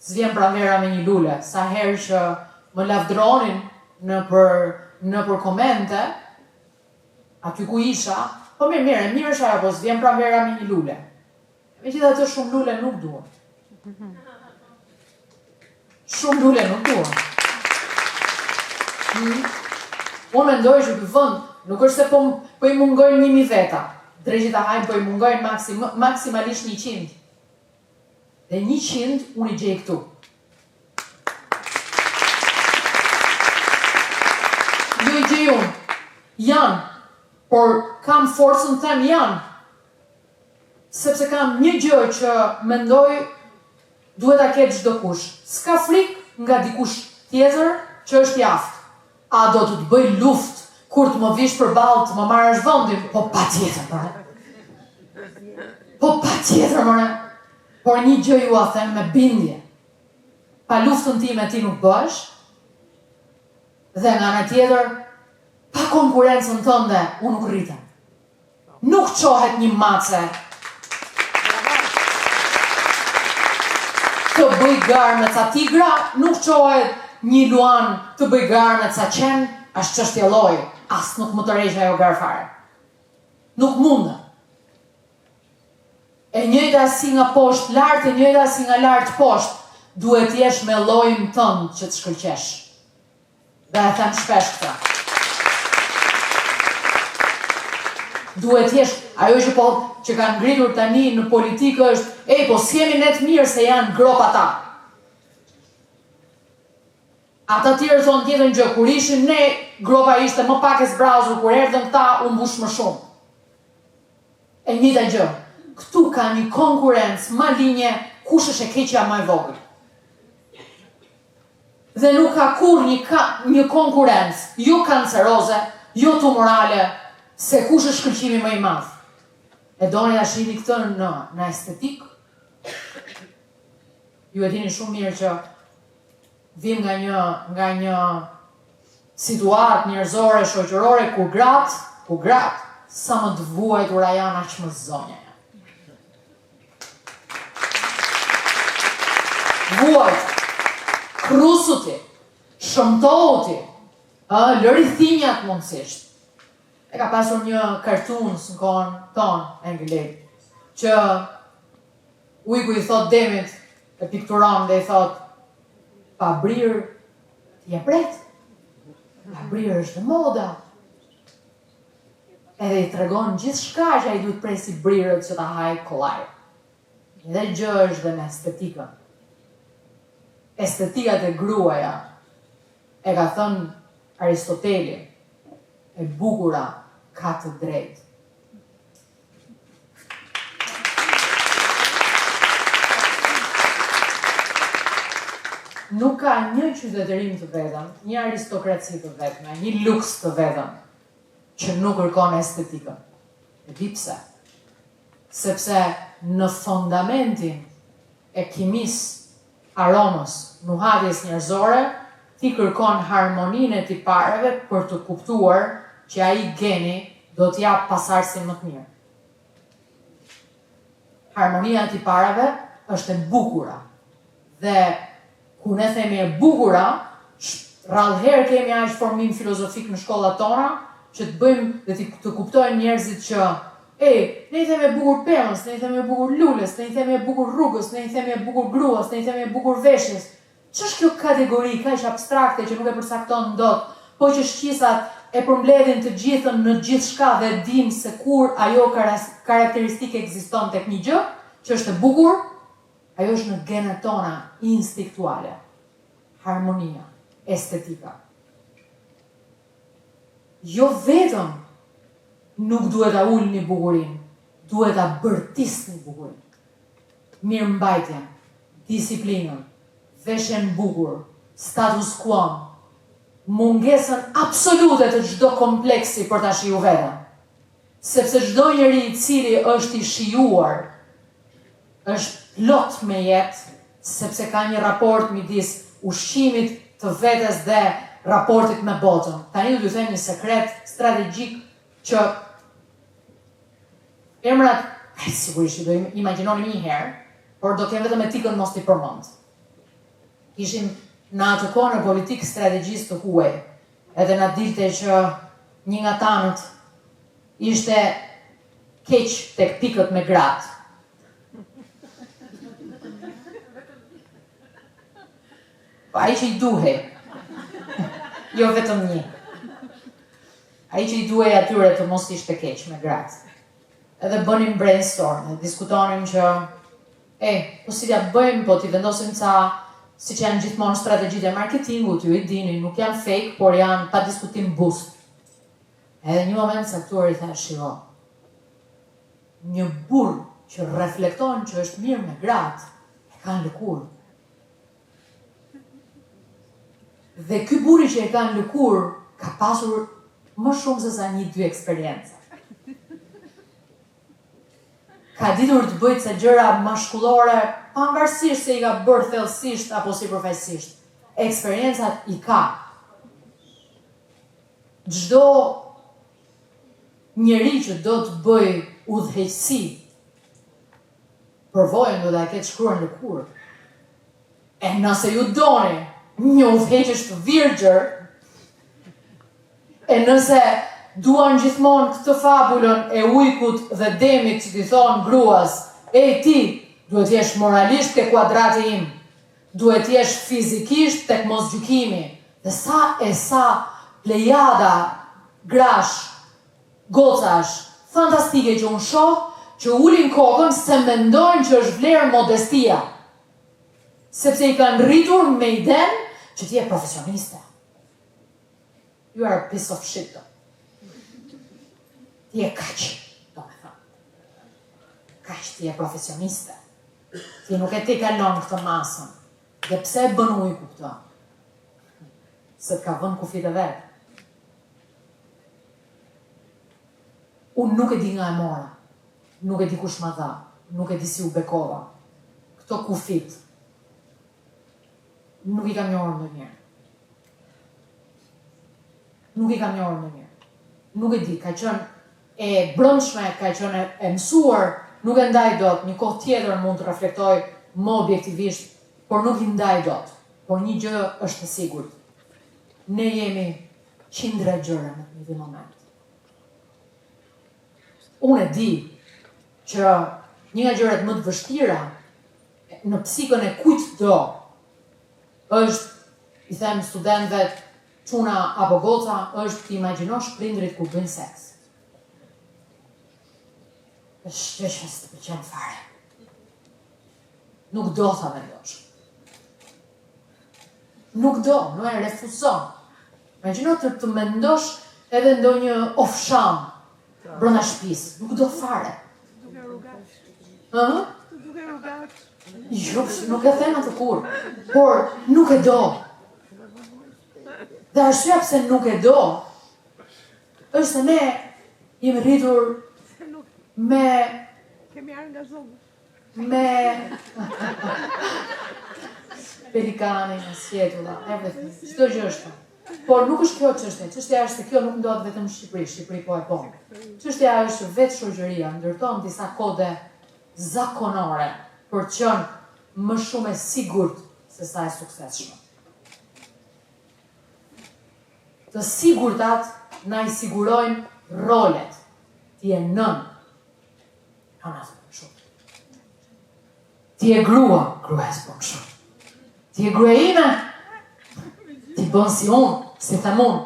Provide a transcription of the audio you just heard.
s'vjen pranvera me një lule. Sa herë që më lavdronin në për komente, aty ku isha, po mirë është ajo, po s'vjen pranvera me një lule. Megjithatë shumë lule nuk duan. Shumë lule nuk duan. Unë mendoj që ky vend nuk është se po i mungojnë 1000 veta. Dreqit a hajnë po i mungojnë maksimalisht 100. Dhe 100 unë i gjej këtu. Jo i gjej unë. Janë. Por kam forcën them janë. Sepse kam një gjë që mendoj duhet ta ketë çdo kush. S'ka frikë nga dikush tjetër që është i aftë. A do të bëj luftë kur të më vish përballë të më marrësh vendin? Po patjetër, pra. Po patjetër, more. Por një gjë ju a them me bindje. Pa luftën time ti nuk bësh. Dhe nga ana tjetër, pa konkurrencën tënde, unë nuk rritem. Nuk çohet një mace të bëj garë me ca tigra, nuk çohet një luan të bëj garë me ca qen, është çështje lloji, as nuk më tërheq ajo garë fare. Nuk mundë. E njëjta si nga poshtë lart, e njëjta si nga lart poshtë, duhet jesh me llojin tënd që të shkëlqesh. Dhe e them shpesh këtë. Duhet jesh, ajo që kanë ngritur tani në politikë është, po s'jemi ne të mirë se janë gropa ta. Ata tjerë thonë tjetër gjë, kur ishim ne, gropa ishte më pak e zbrazur, kur erdhën këta, u mbush më shumë. E njëjta gjë. Këtu ka një konkurrencë malinje, kush është e keqja më e vogël. Dhe nuk ka kur një konkurrencë, jo kanceroze, jo tumorale, se kush është shkëlqimi më i madh. E doni ta shihni këtë në estetik? Ju e dini shumë mirë që vim nga një situatë njerëzore, shoqërore, ku gratë, sa më të vuajtura janë aq më zonja. Vuajt, krusuti, shëmtohuti, lëri thinjat mundësisht. E ka pasur një cartoons në kohën tonë anglisht, që ujku i thot demit, e pikturon dhe i thot, pa brirë, t'je pret. Pa brirë është moda. Edhe i tregon gjithë shka që a i duhet presi brirët që ta hajë kollaj. Dhe gjë është dhe me estetikën. Estetikat e gruaja, e ka thënë Aristoteli, e bukura ka të drejtë. Nuk ka një qytetërim të vetëm, një aristokraci të vetme, një luks të vetëm, që nuk kërkon estetikën. E di pse? Sepse në fundamentin e kimisë, aromës, nuhatjes njerëzore, ti kërkon harmoninë e tipareve për të kuptuar që ai geni do t'jap pasardhësin më të mirë. Harmonia e tipareve është e bukura. Dhe ku ne themi e bukura, rrallëherë kemi aq formim filozofik në shkollat tona, që të bëjmë dhe të kuptojnë njerëzit që ne i themi e bukur pemës, ne i themi e bukur lules, ne i themi e bukur rrugës, ne i themi e bukur gruas, ne i themi e bukur veshjes. Ç'është kjo kategori kaq abstrakte që nuk e përcakton dot, po që shqisat e përmbledhin të gjithën në gjithçka dhe dim se kur ajo karakteristike ekziston tek një gjë, që është e bukur, ajo është në genet tona instiktuale. Harmonia, estetika. Jo vetëm nuk duhet ta ulni bukurinë, duhet ta bërtisni bukurinë. Mirëmbajtjen, disiplinën, veshjen bukur, status quo, mungesën absolute të çdo kompleksi për ta shijuar veten. Sepse çdo njeri i cili është i shijuar është plot me jetë, sepse ka një raport midis ushqimit të vetes dhe raportit me botën. Tani do t'ju them një sekret strategjik që emrat, sigurisht do imagjinoni një herë, por do t'jem vetëm etikën mos t'i përmend. Ishim në atë kohë në politikë strategjisë të huaj, edhe na dilte që një nga tanët ishte keq tek pikët me gratë. Po ai që i duhej, jo vetëm një. Ai që i duhej atyre të mos ishte keq me gratë. Edhe bënim brainstorm, diskutonim që po si t'ja bëjmë, po t'i vendosim ca, si që janë gjithmonë strategjitë e marketingut, ju i dini, nuk janë fake, por janë pa diskutim boost. Edhe një moment caktuar i tha, shiko, një burr që reflekton që është mirë me gratë, e ka në lëkurë. Dhe ky burri që e ka në lëkurë, ka pasur më shumë se sa 1-2 eksperjenca. Ka ditur të bëjë ca gjëra mashkullore, pavarësisht se i ka bërë thellësisht apo sipërfaqësisht. Eksperiencat i ka. Çdo njeri që do të bëj udhëheqësi, përvojën do ta ketë shkruar në lëkurë. E nëse ju doni një udhëheqësh të virgjër, e nëse duan gjithmonë këtë fabulën e ujkut dhe demit që t'i thonë gruas, ti, duhet jesh moralisht ke kuadrati im, duhet jesh fizikisht tek mosgjykimi, dhe sa plejada grash, gocash, fantastike që unë shoh, që ulin kokën se mendojnë që është vlerë modestia, sepse i kanë rritur me iden që ti je profesioniste. You are a piece of shit, though. Ti je kaq, do me thënë. Kaq, ti je profesioniste. Ti nuk e ti kalon këtë masën. Dhe pse e bën ujku këto? Se të ka vënë kufit e vetë. Unë nuk e di nga e mora. Nuk e di kush ma dha. Nuk e di si u bekova. Këto kufit. Nuk i kam njohur ndonjëherë. Nuk i kam njohur ndonjëherë. Nuk e di, ka qenë e brëndshme, ka qenë e mësuar, nuk e ndaj dot, një kohë tjetër mund të reflektoj më objektivisht, por nuk i ndaj dot. Por një gjë është e sigurt. Ne jemi qindra gjëra në një moment. Unë e di që një nga gjërat më të vështira në psikën e kujt do është, i them studentëve, çuna apo goca, është të imagjinosh prindrit kur bëjnë seks. Është gjë që s'të pëlqen fare. Nuk do ta mendosh. Nuk do, nuk e refuzon. Imagjino të mendosh edhe ndonjë ofsham brenda shtëpisë, nuk do fare. Duke rrugaç. Ëh? Duke rrugaç. Jo, nuk e them atë kur, por nuk e do. Dhe arsyeja pse nuk e do, është se ne jemi rritur me Kemi arë nga zonë. pelikani, me sjetulla, everything, çdo gjë është. Por nuk është kjo çështja. Çështja është se kjo nuk ndodhet vetëm në Shqipëri, Shqipëri po e bën. Çështja është vetë shoqëria ndërton disa kode zakonore për të qenë më shumë e sigurt se sa e suksesshme. Të sigurtat na i sigurojnë rolet. Ti je nën. Ana shumë. Ti je grua, gruaja s'bën shumë. Ti je gruaja ime, ti bën si unë, si them unë.